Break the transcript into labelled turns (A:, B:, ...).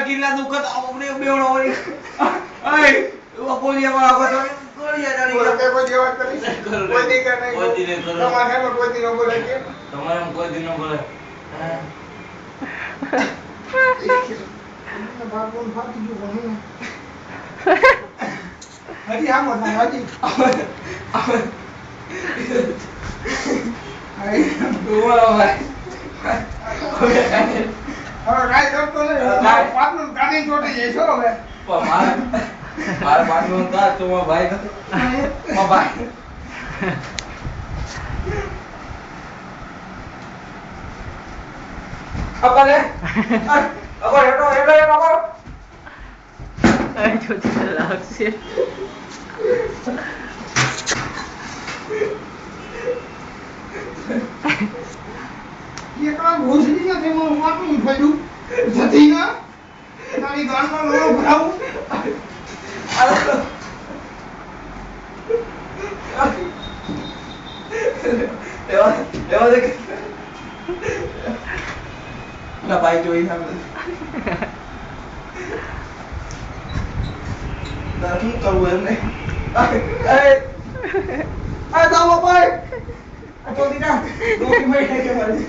A: Gila dukat apa ni beono ni. Ai, apa dia malah kau tu? Kau dia dari.
B: કોઈ જવાબ કરી કોઈ નહીં કરે
A: કોઈ દી નહીં કરે.
B: તમારે હેલો કોઈ દી ન બોલે કે
A: તમારે કોઈ દી ન બોલે.
B: બાપુન ફાટી ગયું ભણી હજી આમ ના હજી આઈ
A: બોલો ભાઈ.
B: હવે કાઈ કરતો નહીં પાટલું કાઢી ચોટી જઈશો હવે
A: મારા બાજુ હતા તો મારા ભાઈ હતો. મારા ભાઈ અપરે અપરે હેડો હેડો હેડો અપરે
C: Ay, yo te la acción.
B: એકલા ભૂસડી ના તેમાં માથું ફેડું જતી ના તારી ગાનમાં લોળો ભરાવું
A: એવા દેખ ના ભાઈ જોઈ સામે શું કરવું એમ નહીં આ જાઓ ભાઈ આ ચોથી ના ડોક્યુમેન્ટ છે કે મારી